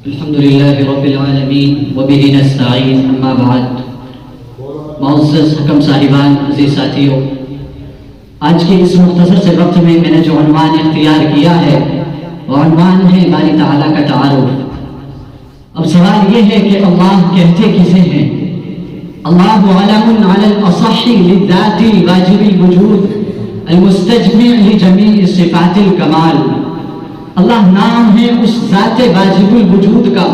الحمد لله رب العالمین وبه نستعین اما بعد. معزز حکم صاحبان، عزیز ساتھیوں، آج کے اس مختصر سے وقت میں نے جو عنوان اختیار کیا ہے وہ عنوان ہے باری تعالیٰ کا تعارف. اب سوال یہ ہے کہ اللہ کہتے کسے ہیں؟ اللہ علم علی الاصح للذات الواجب الوجود المستجمع لجمیع صفات الکمال. اللہ نام ہے اس ذات واجب الوجود کا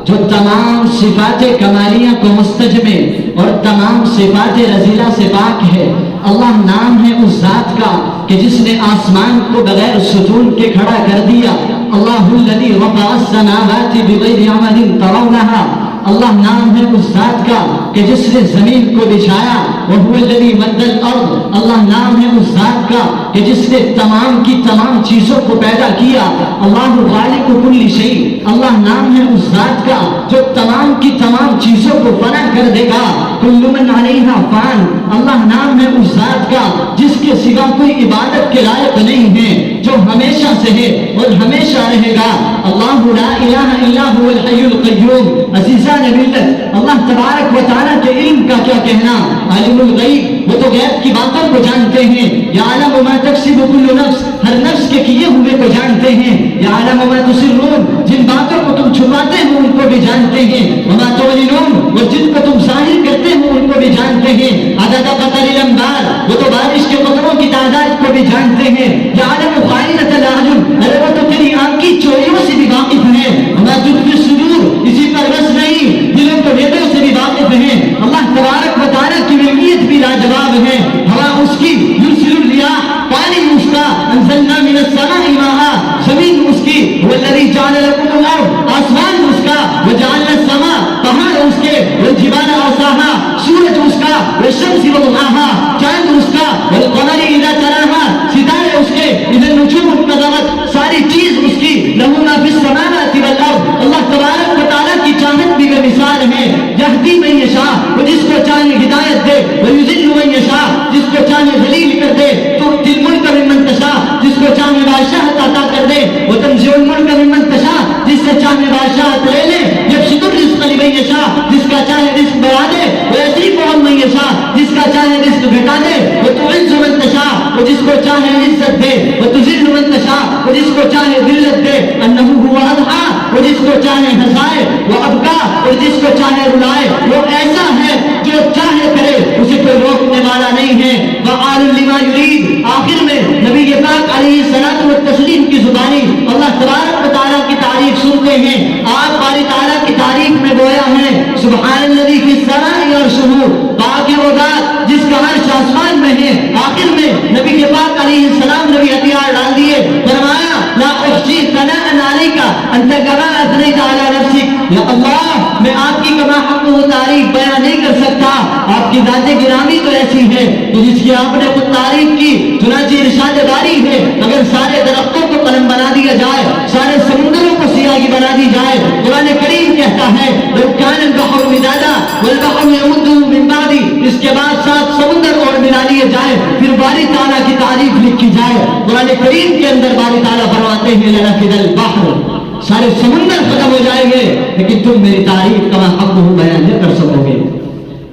جو تمام صفات کمالیہ کو مستجمع اور تمام صفات رذیلہ سے پاک ہے. اللہ نام ہے اس ذات کا کہ جس نے آسمان کو بغیر ستون کے کھڑا کر دیا. اللہ الذی رفع السماوات بغیر عمد ترونها. اللہ نام ہے اس ذات کا کہ جس نے زمین کو بچھایا. وهو الذی مد الارض. اللہ نام ہے اس ذات کا کہ جس نے تمام کی تمام چیزوں کو پیدا کیا. اللہ خالق کل شیء. اللہ نام ہے اس ذات کا جو تمام کی تمام چیزوں کو فنا کر دے گا. کل من علیہا فان. اللہ نام ہے اس ذات کا جس کے سوا کوئی عبادت کے لائق نہیں ہے، جو ہمیشہ سے ہے اور ہمیشہ رہے گا. اللہ لا الہ الا هو الحی القیوم. عزیزان ملت، اللہ تبارک و تعالیٰ کے علم کا کیا کہنا؟ عالم الغیب، وہ تو غیب کی باتوں کو جانتے ہیں. یعلم ما تکسب کل نفس. ہر نفس کے کیے ہوئے کو جانتے ہیں. یعلم ما تسرون. جن باتوں کو تم چھپاتے ہو ان کو بھی جانتے ہیں. وما تعلنون. اور جن کو تم ظاہر کرتے ہو ان کو بھی جانتے ہیں. عدد قطر الانبار. وہ تو بارش کے قطروں کی تعداد کو بھی جانتے ہیں. یعلم خائنۃ الاعین. ارے وہ تو تیری آنکھ کی چوریوں سے بھی واقف ہے. وما تخفی الصدور. اسی پر بس نہیں، دلوں کو ویدوں سے بھی واقف ہیں. اللہ تبارک و تعالیٰ کی ملکیت بھی لاجواب ہے. ہوا اس کی، یرسل الرياح. پانی اس کا، انزلنا من السماء ماء. زمین اس کی، والذی جعل لكم الارض. آسمان اس کا، وجعلنا السماء. پہاڑ اس کے، والجبال ارساها. سورج اس کا، والشمس وضحاها. چاند اس کا، والقمر اذا تلاها. ستارے اس کے، اذا النجوم انکدرت. ساری چیز اس کی. له ما في السماوات والارض. اللہ تبارک و تعالیٰ کی چاہت بھی بے مثال ہے. یہدی من یشاء. وہ جس کو چاہے ہدایت دے. ویذل من یشاء. جس کو چاہے ذلیل کر دے. تؤتی الملک ممن تشاء. جس کو چاہے بادشاہت عطا کر دے. وتنزع الملک ممن تشاء. جس سے چاہے بادشاہت لے لے. یبسط الرزق لمن یشاء. جس کا چاہے رزق بڑھا دے. ویصرف عمن یشاء. جس کا چاہے رزق گھٹا دے. وتعز من تشاء. وہ جس کو چاہے عزت دے. وتذل من تشاء. وہ جس کو چاہے ذلت دے. انہ هو اضحى. وہ جس کو چاہے ہنسائے. وابکا. اور جس کو چاہے رلائے. وہ ایسا ہے جو چاہے کرے، اسے کوئی روکنے والا نہیں ہے. فعال لما یرید. آخر میں نبی پاک علیہ الصلوۃ والتسلیم کی زبانی اللہ تبارک و تعالیٰ کی تعریف سنتے ہیں. آپ باری تعالیٰ کی تعریف میں گویا ہے سبحان الذی فی السماء عرشہ. پاک وہ ذات جس کا عرش آسمان میں ہے. آخر میں نبی پاک علیہ السلام نے بھی ہتھیار ڈال دیے. فرمایا لا احصی ثناء علیک انت کما اثنیت علی نفسک. یا اللہ، میں آپ کی کما حق و تعریف بیان نہیں کر سکتا. آپ کی ذات گرامی تو ایسی ہے کہ جس کی آپ نے خود تعریف کی. چنانچہ ارشاد باری ہے اگر سارے درختوں کو قلم بنا دیا جائے، سارے سمندروں کو سیاہی بنا دی جائے. قرآن کریم کہتا ہے لو کان البحر مدادا والبحر یمده من بعدی. اس کے بعد 7 سمندر اور ملا لیے جائے، پھر باری تعالیٰ کی تعریف لکھی جائے. قرآن کریم کے اندر باری تعالیٰ فرماتے ہیں لنفد البحر. سارے سمندر ختم ہو جائیں گے لیکن تم میری تعریف کما حق ہو بیان نہیں کر سکو گے.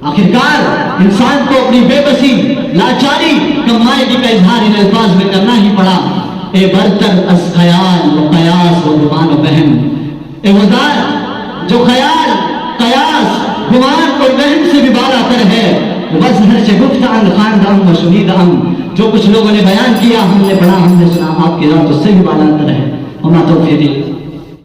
آخرکار انسان کو اپنی بے بسی، لاچاری، کمائیگی کا اظہار ان الفاظ میں کرنا ہی پڑا. اے برتر از خیال و قیاس و گمان و وہم. اے وہ ذات جو خیال، قیاس، گمان اور وہم سے بھی بالا تر ہے. وزہر سے گفت عن خاندان و شنید ام. جو کچھ لوگوں نے بیان کیا ہم نے پڑھا، ہم نے سنا. آپ کی ذات اس سے بھی بالا تر ہے. وما توفیقی